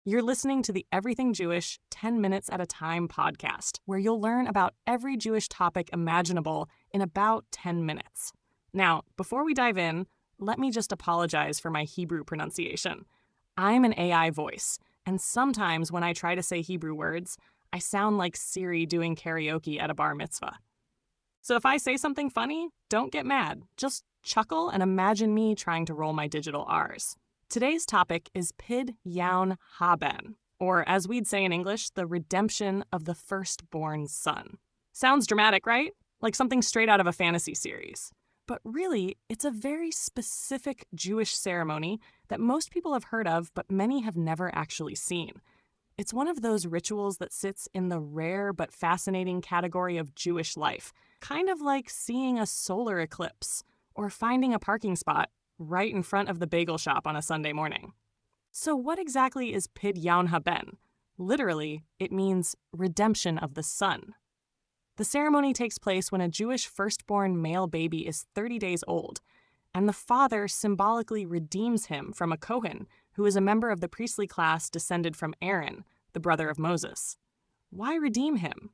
You're listening to the Everything Jewish 10 Minutes at a Time podcast, where you'll learn about every Jewish topic imaginable in about 10 minutes. Now, before we dive in, let me just apologize for my Hebrew pronunciation. I'm an AI voice, and sometimes when I try to say Hebrew words, I sound like Siri doing karaoke at a bar mitzvah. So if I say something funny, don't get mad. Just chuckle and imagine me trying to roll my digital R's. Today's topic is Pidyon Haben, or as we'd say in English, the redemption of the firstborn son. Sounds dramatic, right? Like something straight out of a fantasy series. But really, it's a very specific Jewish ceremony that most people have heard of, but many have never actually seen. It's one of those rituals that sits in the rare but fascinating category of Jewish life, kind of like seeing a solar eclipse or finding a parking spot right in front of the bagel shop on a Sunday morning. So what exactly is Pidyon Haben? Literally, it means redemption of the son. The ceremony takes place when a Jewish firstborn male baby is 30 days old, and the father symbolically redeems him from a Kohen, who is a member of the priestly class descended from Aaron, the brother of Moses. Why redeem him?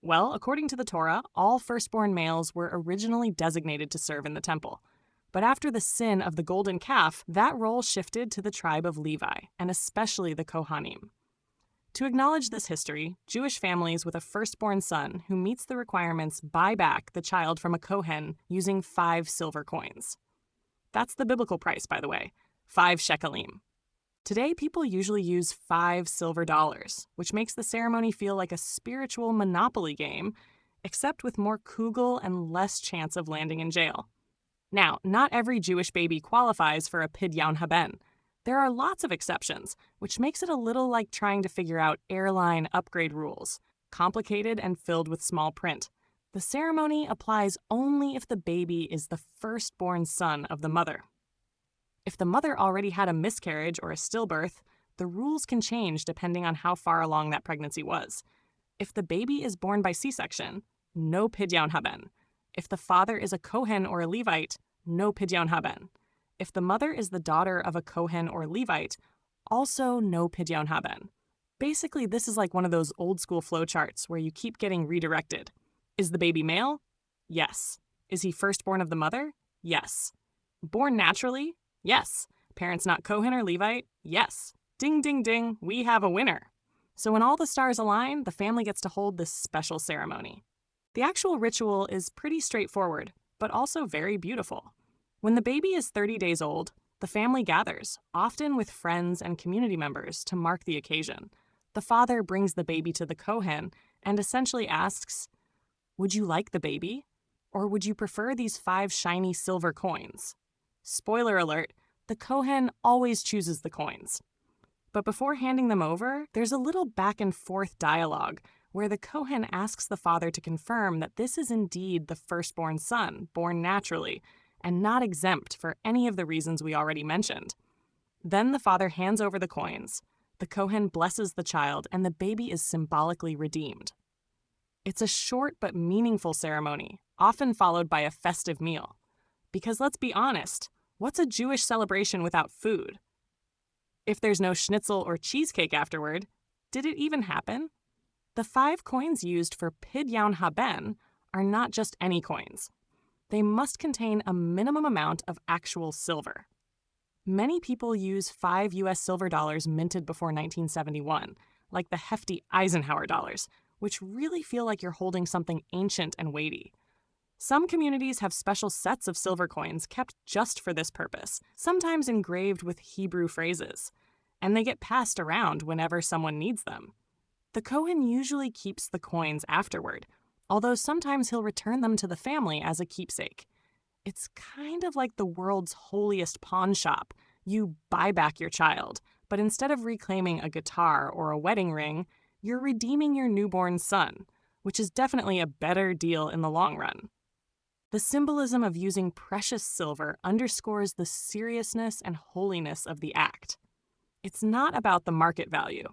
Well, according to the Torah, all firstborn males were originally designated to serve in the temple. But after the sin of the golden calf, that role shifted to the tribe of Levi, and especially the Kohanim. To acknowledge this history, Jewish families with a firstborn son who meets the requirements buy back the child from a Kohen using 5 silver coins. That's the biblical price, by the way, 5 shekalim. Today, people usually use 5 silver dollars, which makes the ceremony feel like a spiritual Monopoly game, except with more kugel and less chance of landing in jail. Now, not every Jewish baby qualifies for a Pidyon Haben. There are lots of exceptions, which makes it a little like trying to figure out airline upgrade rules, complicated and filled with small print. The ceremony applies only if the baby is the firstborn son of the mother. If the mother already had a miscarriage or a stillbirth, the rules can change depending on how far along that pregnancy was. If the baby is born by C-section, no Pidyon Haben. If the father is a Kohen or a Levite, no Pidyon Haben. If the mother is the daughter of a Kohen or Levite, also no Pidyon Haben. Basically, this is like one of those old-school flowcharts where you keep getting redirected. Is the baby male? Yes. Is he firstborn of the mother? Yes. Born naturally? Yes. Parents not Kohen or Levite? Yes. Ding, ding, ding, we have a winner. So when all the stars align, the family gets to hold this special ceremony. The actual ritual is pretty straightforward, but also very beautiful. When the baby is 30 days old, the family gathers, often with friends and community members, to mark the occasion. The father brings the baby to the Kohen and essentially asks, "Would you like the baby? Or would you prefer these 5 shiny silver coins?" Spoiler alert, the Kohen always chooses the coins. But before handing them over, there's a little back and forth dialogue where the Kohen asks the father to confirm that this is indeed the firstborn son, born naturally, and not exempt for any of the reasons we already mentioned. Then the father hands over the coins, the Kohen blesses the child, and the baby is symbolically redeemed. It's a short but meaningful ceremony, often followed by a festive meal. Because let's be honest, what's a Jewish celebration without food? If there's no schnitzel or cheesecake afterward, did it even happen? The 5 coins used for Pidyon Haben are not just any coins. They must contain a minimum amount of actual silver. Many people use 5 U.S. silver dollars minted before 1971, like the hefty Eisenhower dollars, which really feel like you're holding something ancient and weighty. Some communities have special sets of silver coins kept just for this purpose, sometimes engraved with Hebrew phrases, and they get passed around whenever someone needs them. The Kohen usually keeps the coins afterward, although sometimes he'll return them to the family as a keepsake. It's kind of like the world's holiest pawn shop. You buy back your child, but instead of reclaiming a guitar or a wedding ring, you're redeeming your newborn son, which is definitely a better deal in the long run. The symbolism of using precious silver underscores the seriousness and holiness of the act. It's not about the market value.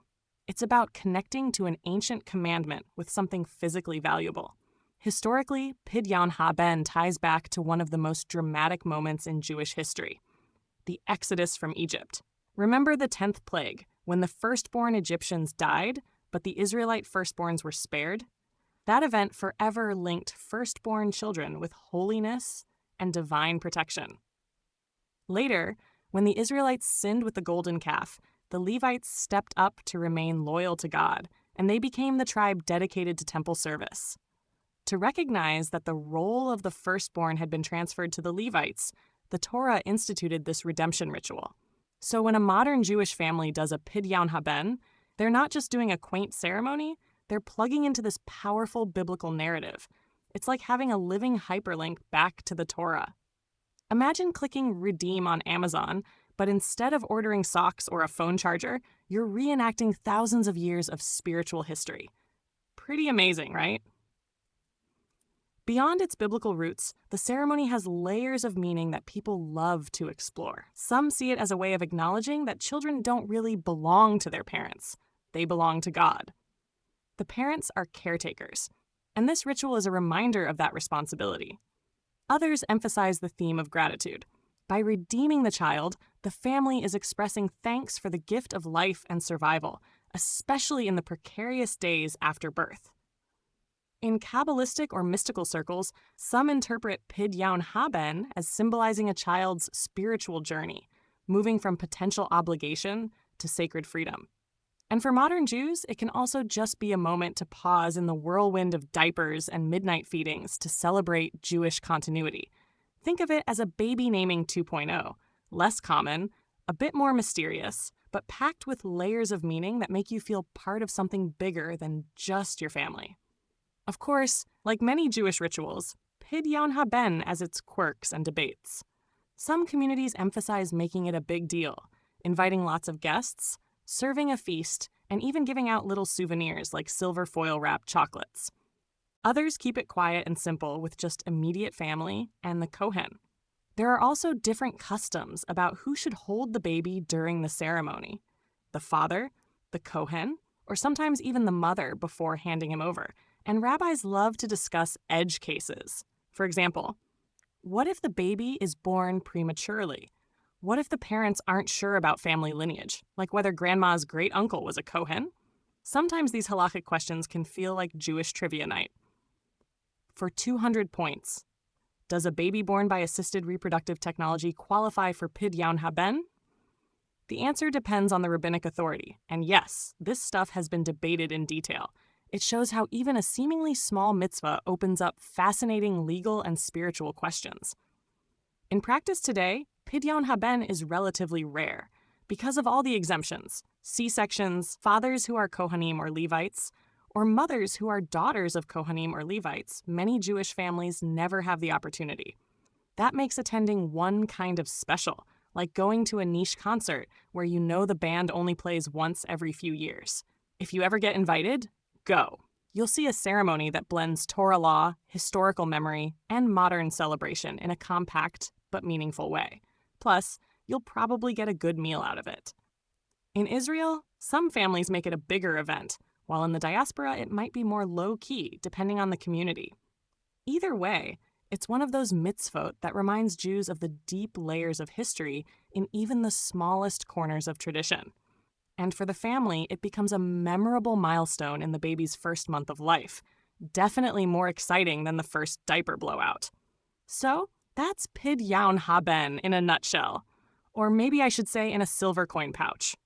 It's about connecting to an ancient commandment with something physically valuable. Historically, Pidyon Haben ties back to one of the most dramatic moments in Jewish history, the Exodus from Egypt. Remember the 10th plague, when the firstborn Egyptians died, but the Israelite firstborns were spared. That event forever linked firstborn children with holiness and divine protection. Later, when the Israelites sinned with the golden calf, the Levites stepped up to remain loyal to God, and they became the tribe dedicated to temple service. To recognize that the role of the firstborn had been transferred to the Levites, the Torah instituted this redemption ritual. So when a modern Jewish family does a Pidyon Haben, they're not just doing a quaint ceremony, they're plugging into this powerful biblical narrative. It's like having a living hyperlink back to the Torah. Imagine clicking redeem on Amazon, but instead of ordering socks or a phone charger, you're reenacting thousands of years of spiritual history. Pretty amazing, right? Beyond its biblical roots, the ceremony has layers of meaning that people love to explore. Some see it as a way of acknowledging that children don't really belong to their parents. They belong to God. The parents are caretakers, and this ritual is a reminder of that responsibility. Others emphasize the theme of gratitude. By redeeming the child, the family is expressing thanks for the gift of life and survival, especially in the precarious days after birth. In Kabbalistic or mystical circles, some interpret Pidyon Haben as symbolizing a child's spiritual journey, moving from potential obligation to sacred freedom. And for modern Jews, it can also just be a moment to pause in the whirlwind of diapers and midnight feedings to celebrate Jewish continuity. Think of it as a baby naming 2.0, less common, a bit more mysterious, but packed with layers of meaning that make you feel part of something bigger than just your family. Of course, like many Jewish rituals, Pidyon Haben has its quirks and debates. Some communities emphasize making it a big deal, inviting lots of guests, serving a feast, and even giving out little souvenirs like silver foil-wrapped chocolates. Others keep it quiet and simple with just immediate family and the Kohen. There are also different customs about who should hold the baby during the ceremony. The father, the Kohen, or sometimes even the mother before handing him over. And rabbis love to discuss edge cases. For example, what if the baby is born prematurely? What if the parents aren't sure about family lineage, like whether grandma's great-uncle was a Kohen? Sometimes these halachic questions can feel like Jewish trivia night. For 200 points, does a baby born by assisted reproductive technology qualify for Pidyon Haben? The answer depends on the rabbinic authority, and yes, this stuff has been debated in detail. It shows how even a seemingly small mitzvah opens up fascinating legal and spiritual questions. In practice today, Pidyon Haben is relatively rare because of all the exemptions: C-sections, fathers who are Kohanim or Levites, or mothers who are daughters of Kohanim or Levites. Many Jewish families never have the opportunity. That makes attending one kind of special, like going to a niche concert where you know the band only plays once every few years. If you ever get invited, go. You'll see a ceremony that blends Torah law, historical memory, and modern celebration in a compact but meaningful way. Plus, you'll probably get a good meal out of it. In Israel, some families make it a bigger event, while in the diaspora it might be more low-key, depending on the community. Either way, it's one of those mitzvot that reminds Jews of the deep layers of history in even the smallest corners of tradition. And for the family, it becomes a memorable milestone in the baby's first month of life, definitely more exciting than the first diaper blowout. So, that's Pidyon Haben in a nutshell. Or maybe I should say in a silver coin pouch.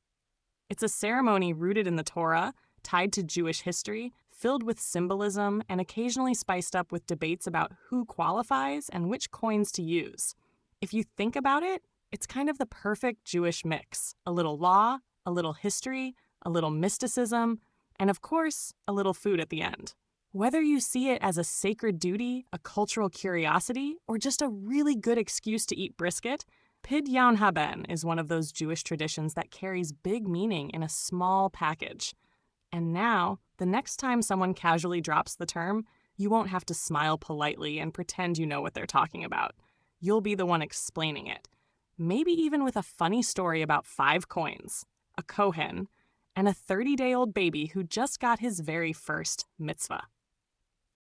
It's a ceremony rooted in the Torah, tied to Jewish history, filled with symbolism, and occasionally spiced up with debates about who qualifies and which coins to use. If you think about it, it's kind of the perfect Jewish mix. A little law, a little history, a little mysticism, and of course, a little food at the end. Whether you see it as a sacred duty, a cultural curiosity, or just a really good excuse to eat brisket, Pidyon Haben is one of those Jewish traditions that carries big meaning in a small package. And now, the next time someone casually drops the term, you won't have to smile politely and pretend you know what they're talking about. You'll be the one explaining it. Maybe even with a funny story about 5 coins, a Kohen, and a 30-day-old baby who just got his very first mitzvah.